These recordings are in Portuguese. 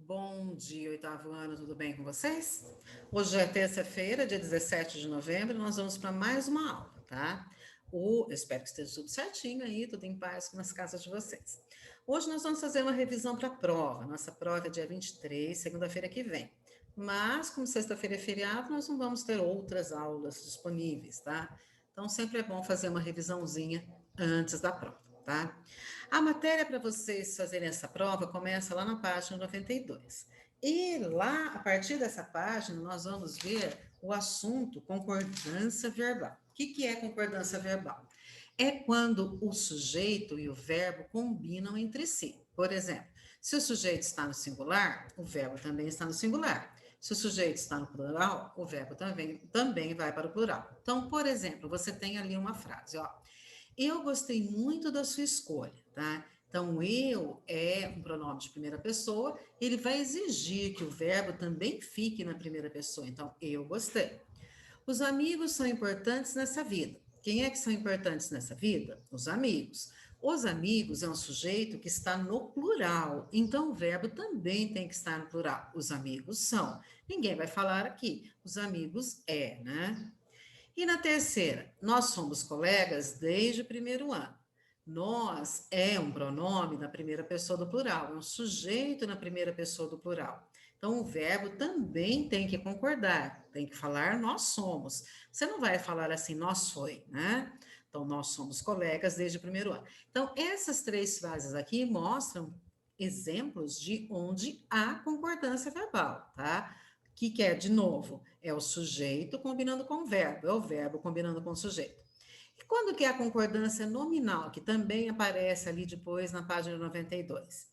Bom dia, oitavo ano, tudo bem com vocês? Hoje é terça-feira, dia 17 de novembro, nós vamos para mais uma aula, tá? Eu espero que esteja tudo certinho aí, tudo em paz nas casas de vocês. Hoje nós vamos fazer uma revisão para a prova. Nossa prova é dia 23, segunda-feira que vem. Mas, como sexta-feira é feriado, nós não vamos ter outras aulas disponíveis, tá? Então, sempre é bom fazer uma revisãozinha antes da prova, tá? A matéria para vocês fazerem essa prova começa lá na página 92. E lá, a partir dessa página, nós vamos ver o assunto concordância verbal. O que é concordância verbal? É quando o sujeito e o verbo combinam entre si. Por exemplo, se o sujeito está no singular, o verbo também está no singular. Se o sujeito está no plural, o verbo também vai para o plural. Então, por exemplo, você tem ali uma frase, ó. Eu gostei muito da sua escolha, tá? Então, eu é um pronome de primeira pessoa, ele vai exigir que o verbo também fique na primeira pessoa. Então, eu gostei. Os amigos são importantes nessa vida. Quem é que são importantes nessa vida? Os amigos. Os amigos é um sujeito que está no plural, então o verbo também tem que estar no plural. Os amigos são. Ninguém vai falar aqui. Os amigos é, né? E na terceira, nós somos colegas desde o primeiro ano. Nós é um pronome na primeira pessoa do plural, é um sujeito na primeira pessoa do plural. Então, o verbo também tem que concordar, tem que falar nós somos. Você não vai falar assim, nós foi, né? Então, nós somos colegas desde o primeiro ano. Então, essas três frases aqui mostram exemplos de onde há concordância verbal, tá? O que é, de novo, é o sujeito combinando com o verbo, é o verbo combinando com o sujeito. E quando que é a concordância nominal, que também aparece ali depois na página 92?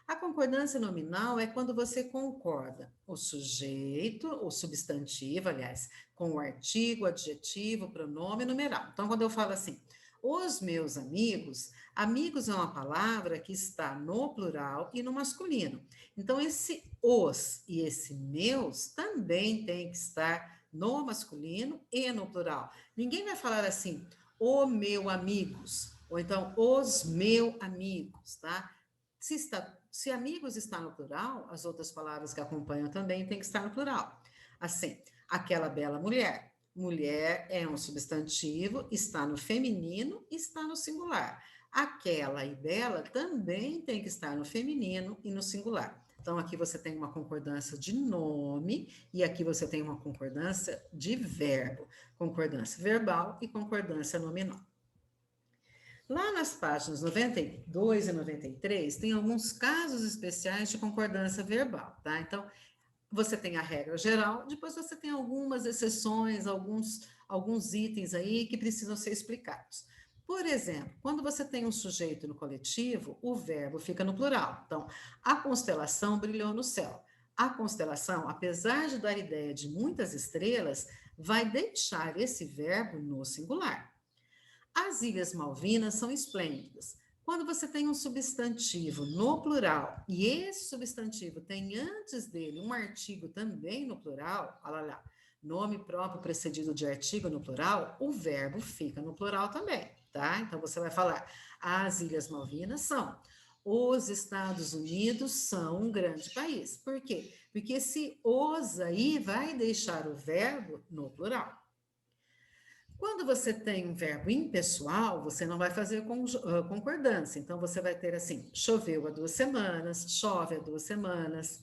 A concordância nominal é quando você concorda o sujeito, o substantivo, aliás, com o artigo, adjetivo, pronome e numeral. Então, quando eu falo assim, os meus amigos, amigos é uma palavra que está no plural e no masculino. Então, esse os e esse meus também tem que estar no masculino e no plural. Ninguém vai falar assim, o meu amigos, ou então os meus amigos, tá? Se amigos está no plural, as outras palavras que acompanham também tem que estar no plural. Assim, aquela bela mulher. Mulher é um substantivo, está no feminino, está no singular. Aquela e bela também tem que estar no feminino e no singular. Então, aqui você tem uma concordância de nome e aqui você tem uma concordância de verbo. Concordância verbal e concordância nominal. Lá nas páginas 92 e 93, tem alguns casos especiais de concordância verbal, tá? Então, você tem a regra geral, depois você tem algumas exceções, alguns itens aí que precisam ser explicados. Por exemplo, quando você tem um sujeito no coletivo, o verbo fica no plural. Então, a constelação brilhou no céu. A constelação, apesar de dar ideia de muitas estrelas, vai deixar esse verbo no singular. As Ilhas Malvinas são esplêndidas. Quando você tem um substantivo no plural e esse substantivo tem antes dele um artigo também no plural, olha lá, nome próprio precedido de artigo no plural, o verbo fica no plural também, tá? Então você vai falar: as Ilhas Malvinas são. Os Estados Unidos são um grande país. Por quê? Porque esse os aí vai deixar o verbo no plural. Quando você tem um verbo impessoal, você não vai fazer concordância. Então, você vai ter assim: choveu há 2 semanas, chove há 2 semanas.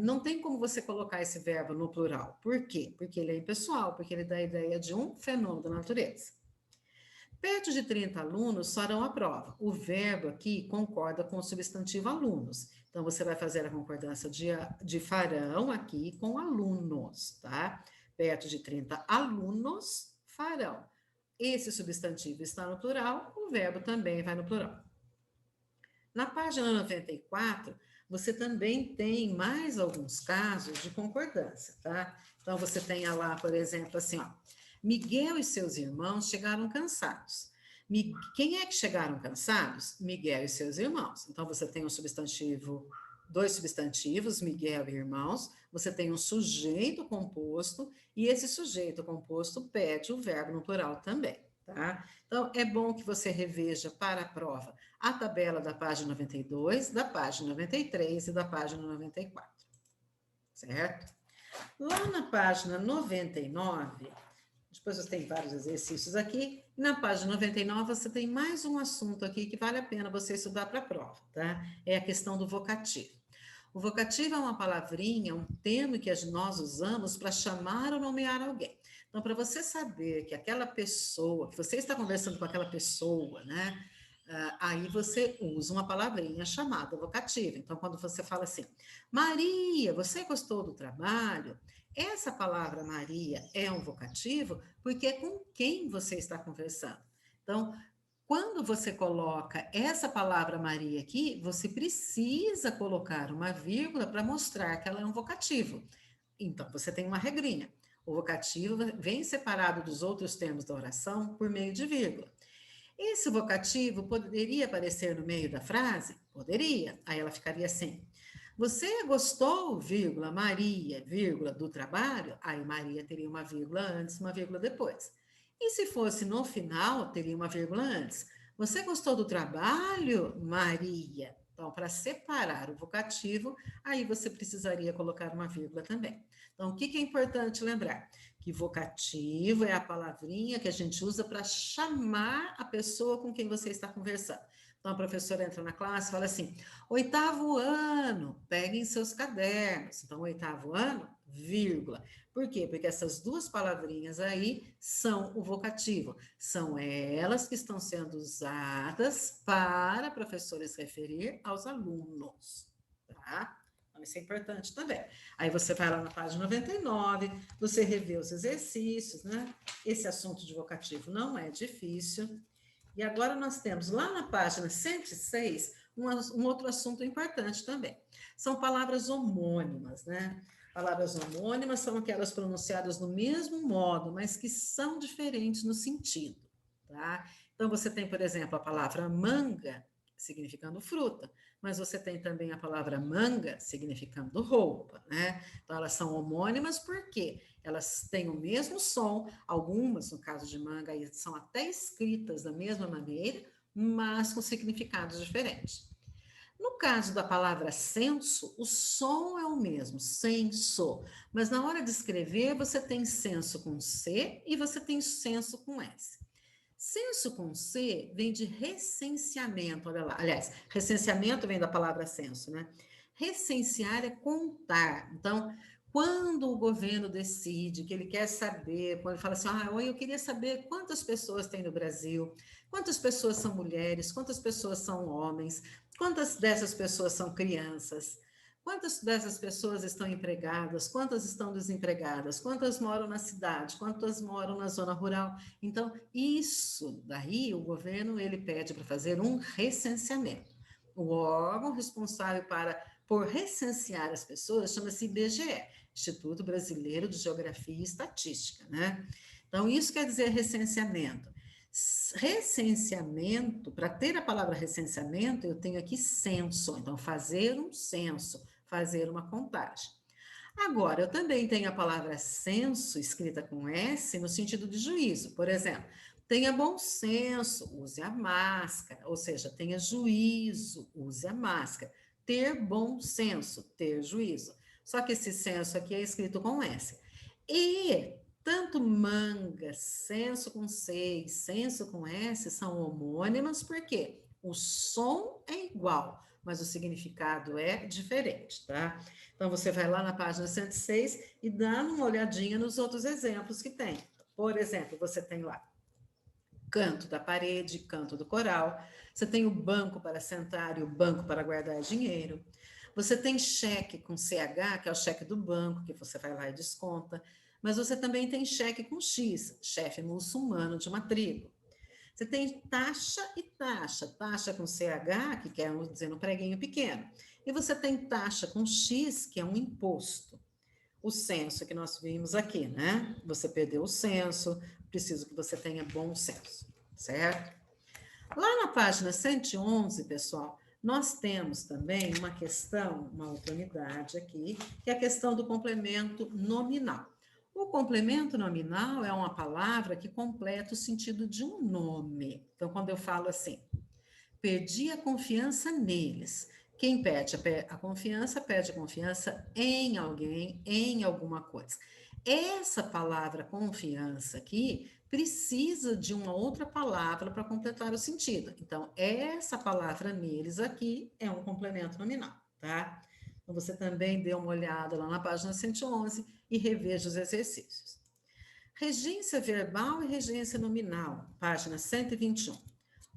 Não tem como você colocar esse verbo no plural. Por quê? Porque ele é impessoal, porque ele dá a ideia de um fenômeno da natureza. Perto de 30 alunos farão a prova. O verbo aqui concorda com o substantivo alunos. Então, você vai fazer a concordância de farão aqui com alunos, tá? Perto de 30 alunos farão. Esse substantivo está no plural, o verbo também vai no plural. Na página 94, você também tem mais alguns casos de concordância, tá? Então, você tem lá, por exemplo, assim, ó. Miguel e seus irmãos chegaram cansados. Quem é que chegaram cansados? Miguel e seus irmãos. Então, você tem um substantivo, dois substantivos, Miguel e irmãos. Você tem um sujeito composto, e esse sujeito composto pede o verbo no plural também, tá? Então, é bom que você reveja para a prova a tabela da página 92, da página 93 e da página 94, certo? Lá na página 99, depois você tem vários exercícios aqui, e na página 99 você tem mais um assunto aqui que vale a pena você estudar para a prova, tá? É a questão do vocativo. O vocativo é uma palavrinha, um termo que nós usamos para chamar ou nomear alguém. Então, para você saber que aquela pessoa, que você está conversando com aquela pessoa, né? Aí você usa uma palavrinha chamada vocativo. Então, quando você fala assim, Maria, você gostou do trabalho? Essa palavra Maria é um vocativo porque é com quem você está conversando. Então, quando você coloca essa palavra Maria aqui, você precisa colocar uma vírgula para mostrar que ela é um vocativo. Então, você tem uma regrinha. O vocativo vem separado dos outros termos da oração por meio de vírgula. Esse vocativo poderia aparecer no meio da frase? Poderia. Aí ela ficaria assim. Você gostou, vírgula, Maria, vírgula, do trabalho? Aí Maria teria uma vírgula antes, uma vírgula depois. E se fosse no final, teria uma vírgula antes. Você gostou do trabalho, Maria? Então, para separar o vocativo, aí você precisaria colocar uma vírgula também. Então, o que é importante lembrar? Que vocativo é a palavrinha que a gente usa para chamar a pessoa com quem você está conversando. Então, a professora entra na classe e fala assim, 8º ano, peguem seus cadernos. Então, 8º ano, vírgula. Por quê? Porque essas duas palavrinhas aí são o vocativo. São elas que estão sendo usadas para a professora se referir aos alunos, tá? Então, isso é importante também. Aí você vai lá na página 99, você revê os exercícios, né? Esse assunto de vocativo não é difícil. E agora nós temos lá na página 106 um outro assunto importante também. São palavras homônimas, né? Palavras homônimas são aquelas pronunciadas do mesmo modo, mas que são diferentes no sentido, tá? Então você tem, por exemplo, a palavra manga, significando fruta, mas você tem também a palavra manga, significando roupa, né? Então elas são homônimas porque elas têm o mesmo som, algumas, no caso de manga, são até escritas da mesma maneira, mas com significados diferentes. No caso da palavra senso, o som é o mesmo, senso, mas na hora de escrever você tem senso com C e você tem senso com S. Senso com C vem de recenseamento, olha lá. Aliás, recenseamento vem da palavra senso, né? Recensear é contar. Então, quando o governo decide que ele quer saber, quando ele fala assim, eu queria saber quantas pessoas tem no Brasil, quantas pessoas são mulheres, quantas pessoas são homens, quantas dessas pessoas são crianças, quantas dessas pessoas estão empregadas, quantas estão desempregadas, quantas moram na cidade, quantas moram na zona rural. Então, isso daí o governo ele pede para fazer um recenseamento. O órgão responsável por recensear as pessoas chama-se IBGE, Instituto Brasileiro de Geografia e Estatística, né? Então, isso quer dizer recenseamento. Recenseamento, para ter a palavra recenseamento, eu tenho aqui censo, então fazer um censo, fazer uma contagem. Agora, eu também tenho a palavra senso, escrita com S, no sentido de juízo. Por exemplo, tenha bom senso, use a máscara, ou seja, tenha juízo, use a máscara. Ter bom senso, ter juízo. Só que esse senso aqui é escrito com S. E tanto manga, senso com C e senso com S são homônimas, porque o som é igual, mas o significado é diferente, tá? Então, você vai lá na página 106 e dá uma olhadinha nos outros exemplos que tem. Por exemplo, você tem lá canto da parede, canto do coral. Você tem o banco para sentar e o banco para guardar dinheiro. Você tem cheque com CH, que é o cheque do banco, que você vai lá e desconta. Mas você também tem cheque com X, chefe muçulmano de uma tribo. Você tem taxa e taxa. Taxa com CH, que quer dizer um preguinho pequeno. E você tem taxa com X, que é um imposto. O censo que nós vimos aqui, né? Você perdeu o censo, preciso que você tenha bom senso, certo? Lá na página 111, pessoal, nós temos também uma questão, uma outra unidade aqui, que é a questão do complemento nominal. O complemento nominal é uma palavra que completa o sentido de um nome. Então, quando eu falo assim, perdi a confiança neles. Quem perde a confiança, perde a confiança em alguém, em alguma coisa. Essa palavra confiança aqui precisa de uma outra palavra para completar o sentido. Então, essa palavra neles aqui é um complemento nominal, tá? Então, você também dê uma olhada lá na página 111 e reveja os exercícios. Regência verbal e regência nominal, página 121.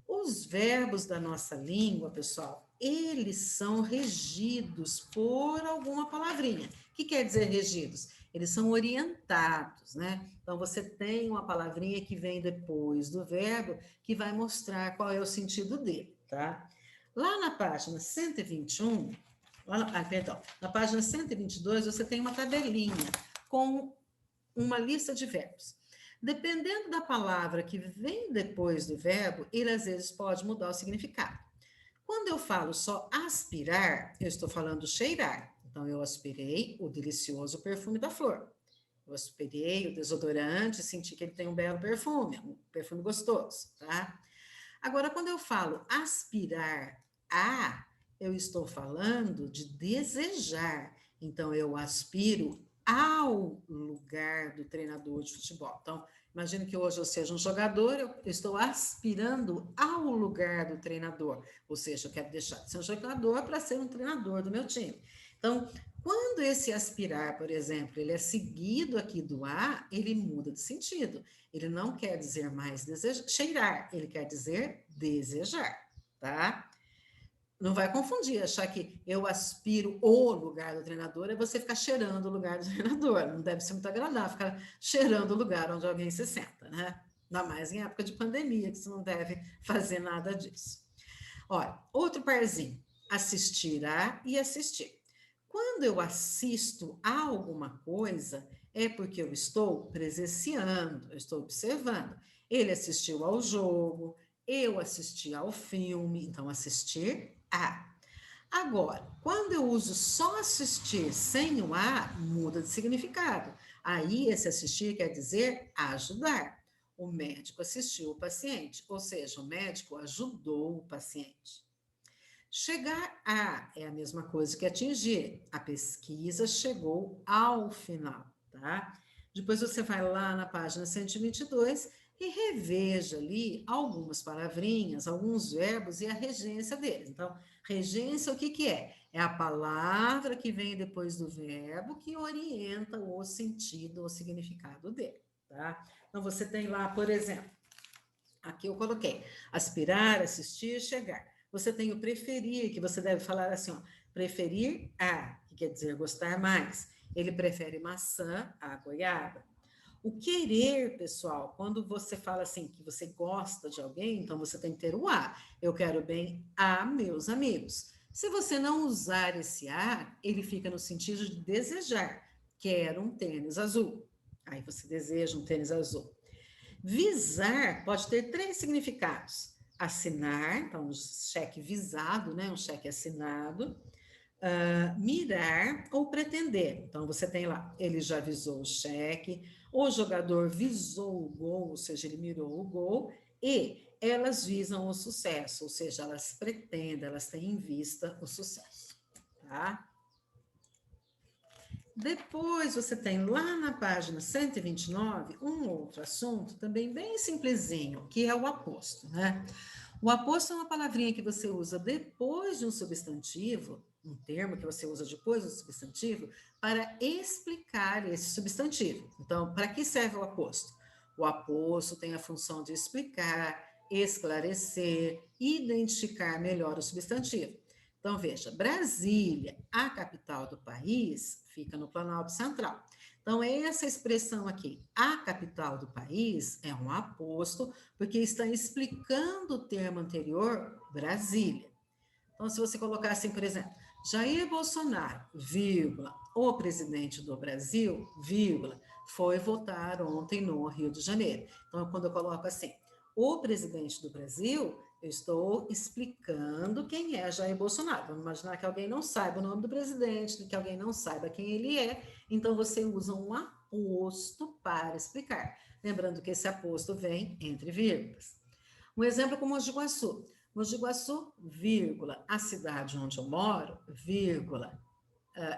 Os verbos da nossa língua, pessoal, eles são regidos por alguma palavrinha. O que quer dizer regidos? Eles são orientados, né? Então, você tem uma palavrinha que vem depois do verbo que vai mostrar qual é o sentido dele, tá? Lá na página 121, perdão, na página 122, você tem uma tabelinha com uma lista de verbos. Dependendo da palavra que vem depois do verbo, ele às vezes pode mudar o significado. Quando eu falo só aspirar, eu estou falando cheirar. Então, eu aspirei o delicioso perfume da flor. Eu aspirei o desodorante e senti que ele tem um belo perfume, um perfume gostoso, tá? Agora, quando eu falo aspirar a, eu estou falando de desejar. Então, eu aspiro ao lugar do treinador de futebol. Então, imagine que hoje eu seja um jogador, eu estou aspirando ao lugar do treinador. Ou seja, eu quero deixar de ser um jogador para ser um treinador do meu time. Então, quando esse aspirar, por exemplo, ele é seguido aqui do a, ele muda de sentido. Ele não quer dizer mais desejar, cheirar, ele quer dizer desejar, tá? Não vai confundir, achar que eu aspiro o lugar do treinador é você ficar cheirando o lugar do treinador. Não deve ser muito agradável ficar cheirando o lugar onde alguém se senta, né? Ainda mais em época de pandemia, que você não deve fazer nada disso. Olha, outro parzinho, assistirá e assistir. Quando eu assisto a alguma coisa, é porque eu estou presenciando, eu estou observando. Ele assistiu ao jogo, eu assisti ao filme, então assistir a. Agora, quando eu uso só assistir sem o a, muda de significado. Aí, esse assistir quer dizer ajudar. O médico assistiu o paciente, ou seja, o médico ajudou o paciente. Chegar a é a mesma coisa que atingir. A pesquisa chegou ao final, tá? Depois você vai lá na página 122 e reveja ali algumas palavrinhas, alguns verbos e a regência deles. Então, regência, o que que é? É a palavra que vem depois do verbo que orienta o sentido, o significado dele, tá? Então, você tem lá, por exemplo, aqui eu coloquei aspirar, assistir, chegar. Você tem o preferir, que você deve falar assim, ó, preferir a, que quer dizer gostar mais. Ele prefere maçã a goiaba. O querer, pessoal, quando você fala assim que você gosta de alguém, então você tem que ter o a. Eu quero bem a meus amigos. Se você não usar esse a, ele fica no sentido de desejar. Quero um tênis azul. Aí você deseja um tênis azul. Visar pode ter três significados: assinar, então um cheque visado, né, um cheque assinado, mirar ou pretender. Então você tem lá, ele já visou o cheque, o jogador visou o gol, ou seja, ele mirou o gol, e elas visam o sucesso, ou seja, elas pretendem, elas têm em vista o sucesso, tá? Depois você tem lá na página 129 um outro assunto também bem simplesinho, que é o aposto, né? O aposto é uma palavrinha que você usa depois de um substantivo, um termo que você usa depois do substantivo, para explicar esse substantivo. Então, para que serve o aposto? O aposto tem a função de explicar, esclarecer, identificar melhor o substantivo. Então, veja, Brasília, a capital do país, fica no Planalto Central. Então, essa expressão aqui, a capital do país, é um aposto, porque está explicando o termo anterior, Brasília. Então, se você colocar assim, por exemplo, Jair Bolsonaro, vírgula, o presidente do Brasil, vírgula, foi votar ontem no Rio de Janeiro. Então, quando eu coloco assim, o presidente do Brasil, eu estou explicando quem é Jair Bolsonaro. Vamos imaginar que alguém não saiba o nome do presidente, que alguém não saiba quem ele é, então você usa um aposto para explicar. Lembrando que esse aposto vem entre vírgulas. Um exemplo como Mogi Guaçu. Mogi Guaçu, vírgula, a cidade onde eu moro, vírgula,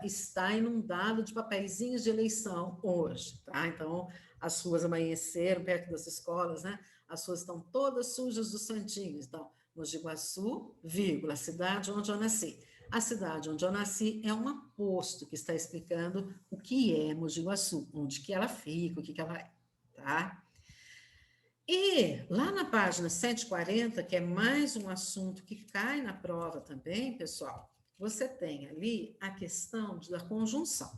está inundado de papeizinhos de eleição hoje, tá? Então, as ruas amanheceram perto das escolas, né? As ruas estão todas sujas dos santinhos. Então, Mogi Guaçu, vírgula, a cidade onde eu nasci. A cidade onde eu nasci é um aposto que está explicando o que é Mogi Guaçu, onde que ela fica, o que ela é, tá? E lá na página 140, que é mais um assunto que cai na prova também, pessoal, você tem ali a questão da conjunção.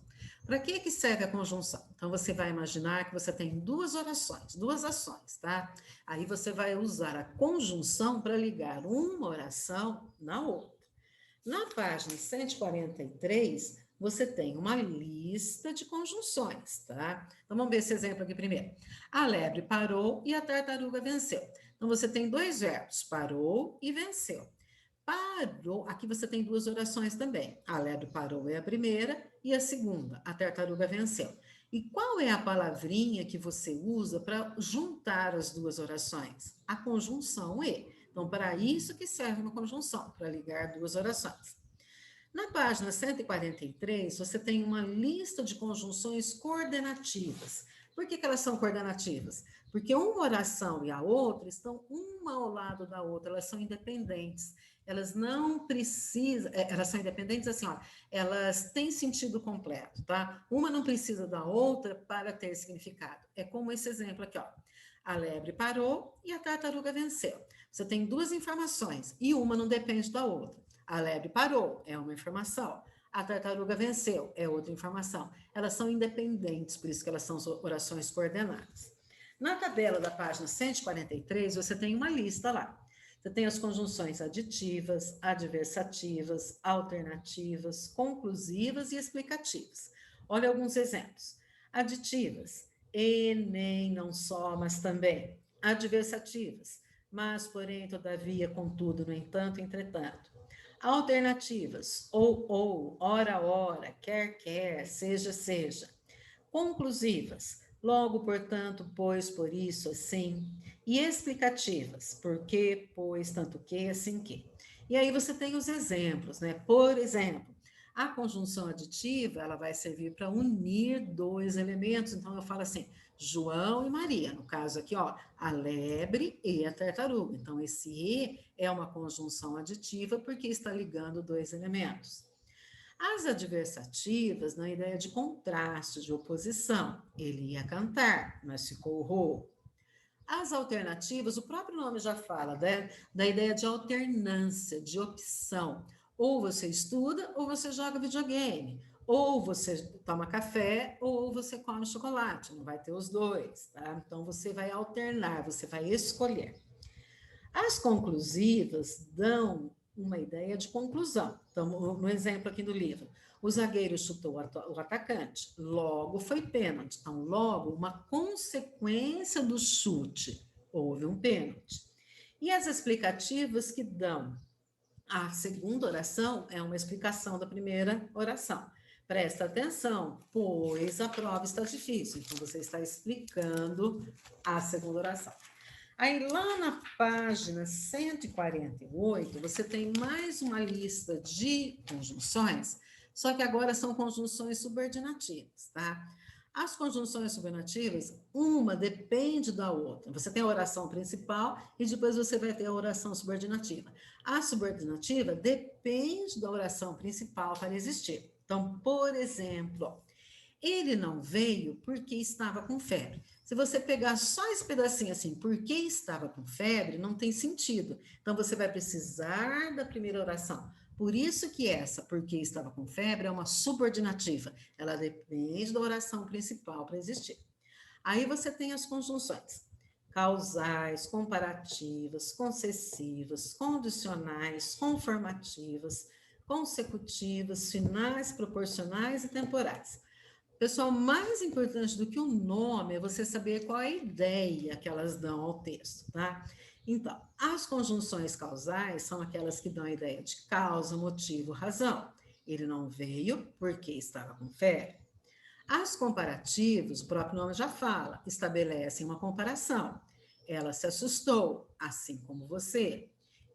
Para que serve a conjunção? Então, você vai imaginar que você tem duas orações, duas ações, tá? Aí você vai usar a conjunção para ligar uma oração na outra. Na página 143, você tem uma lista de conjunções, tá? Então, vamos ver esse exemplo aqui primeiro. A lebre parou e a tartaruga venceu. Então, você tem dois verbos, parou e venceu. Parou, aqui você tem duas orações também. A lebre parou é a primeira e a segunda, a tartaruga venceu. E qual é a palavrinha que você usa para juntar as duas orações? A conjunção e. Então, para isso que serve uma conjunção, para ligar duas orações. Na página 143, você tem uma lista de conjunções coordenativas. Por que elas são coordenativas? Porque uma oração e a outra estão uma ao lado da outra, elas são independentes. Elas não precisam, elas são independentes assim, ó, elas têm sentido completo, tá? Uma não precisa da outra para ter significado. É como esse exemplo aqui, ó. A lebre parou e a tartaruga venceu. Você tem duas informações e uma não depende da outra. A lebre parou, é uma informação. A tartaruga venceu, é outra informação. Elas são independentes, por isso que elas são orações coordenadas. Na tabela da página 143, você tem uma lista lá. Você tem as conjunções aditivas, adversativas, alternativas, conclusivas e explicativas. Olha alguns exemplos. Aditivas, e, nem, não só, mas também. Adversativas, mas, porém, todavia, contudo, no entanto, entretanto. Alternativas, ou, ora, quer, seja. Conclusivas, logo, portanto, pois, por isso, assim. E explicativas, porque, pois, tanto que, assim que. E aí você tem os exemplos, né? Por exemplo, a conjunção aditiva, ela vai servir para unir dois elementos. Então, eu falo assim, João e Maria. No caso aqui, ó, a lebre e a tartaruga. Então, esse e é uma conjunção aditiva porque está ligando dois elementos. As adversativas, na ideia de contraste, de oposição. Ele ia cantar, mas ficou rouco. As alternativas, o próprio nome já fala, né? Da ideia de alternância, de opção. Ou você estuda, ou você joga videogame. Ou você toma café, ou você come chocolate. Não vai ter os dois, tá? Então, você vai alternar, você vai escolher. As conclusivas dão uma ideia de conclusão. Então, no exemplo aqui do livro, o zagueiro chutou o atacante, logo foi pênalti. Então, logo, uma consequência do chute, houve um pênalti. E as explicativas que dão a segunda oração é uma explicação da primeira oração. Presta atenção, pois a prova está difícil. Então, você está explicando a segunda oração. Aí, lá na página 148, você tem mais uma lista de conjunções, só que agora são conjunções subordinativas, tá? As conjunções subordinativas, uma depende da outra. Você tem a oração principal e depois você vai ter a oração subordinativa. A subordinativa depende da oração principal para existir. Então, por exemplo, ele não veio porque estava com febre. Se você pegar só esse pedacinho assim, porque estava com febre, não tem sentido. Então, você vai precisar da primeira oração. Por isso que essa, porque estava com febre, é uma subordinativa. Ela depende da oração principal para existir. Aí você tem as conjunções causais, comparativas, concessivas, condicionais, conformativas, consecutivas, finais, proporcionais e temporais. Pessoal, mais importante do que o nome é você saber qual é a ideia que elas dão ao texto, tá? Então, as conjunções causais são aquelas que dão a ideia de causa, motivo, razão. Ele não veio porque estava com febre. As comparativas, o próprio nome já fala, estabelecem uma comparação. Ela se assustou, assim como você.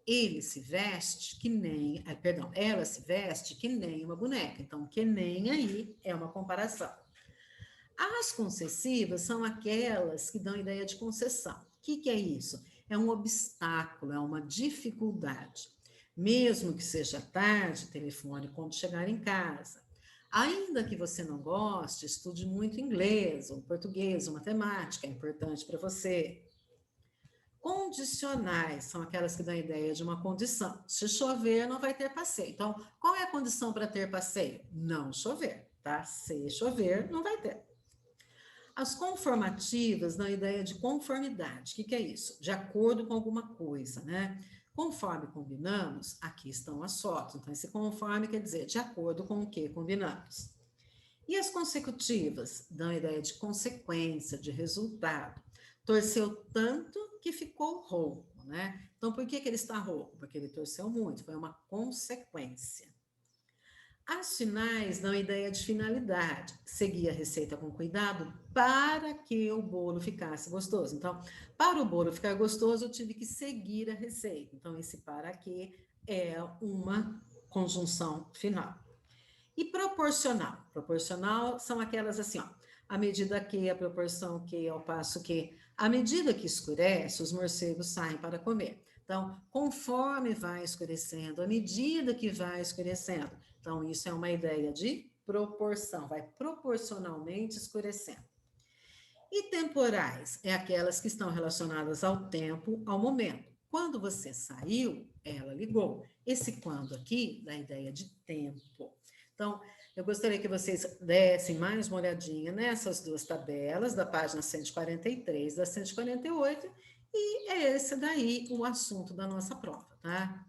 ele se veste que nem, perdão, ela se veste que nem uma boneca. Então, que nem aí é uma comparação. As concessivas são aquelas que dão ideia de concessão. O que é isso? É um obstáculo, é uma dificuldade. Mesmo que seja tarde, telefone quando chegar em casa. Ainda que você não goste, estude muito inglês, ou português, ou matemática, é importante para você. Condicionais são aquelas que dão ideia de uma condição. Se chover, não vai ter passeio. Então, qual é a condição para ter passeio? Não chover, tá? Se chover, não vai ter. As conformativas dão ideia de conformidade. O que é isso? De acordo com alguma coisa, né? Conforme combinamos, aqui estão as fotos. Então, esse conforme quer dizer de acordo com o que combinamos. E as consecutivas dão ideia de consequência, de resultado. Torceu tanto que ficou rouco, né? Então, por que ele está rouco? Porque ele torceu muito, foi uma consequência. As finais dão ideia de finalidade. Seguir a receita com cuidado para que o bolo ficasse gostoso. Então, para o bolo ficar gostoso, eu tive que seguir a receita. Então, esse para que é uma conjunção final. E proporcional. Proporcional são aquelas assim, ó. À medida que, a proporção que, ao passo que, à medida que escurece, os morcegos saem para comer. Então, conforme vai escurecendo, à medida que vai escurecendo. Então, isso é uma ideia de proporção, vai proporcionalmente escurecendo. E temporais é aquelas que estão relacionadas ao tempo, ao momento. Quando você saiu, ela ligou. Esse quando aqui dá a ideia de tempo. Então, eu gostaria que vocês dessem mais uma olhadinha nessas duas tabelas, da página 143 e da 148, e é esse daí o assunto da nossa prova, tá?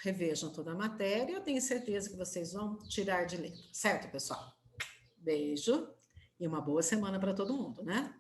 Revejam toda a matéria, eu tenho certeza que vocês vão tirar de letra, certo, pessoal? Beijo e uma boa semana para todo mundo, né?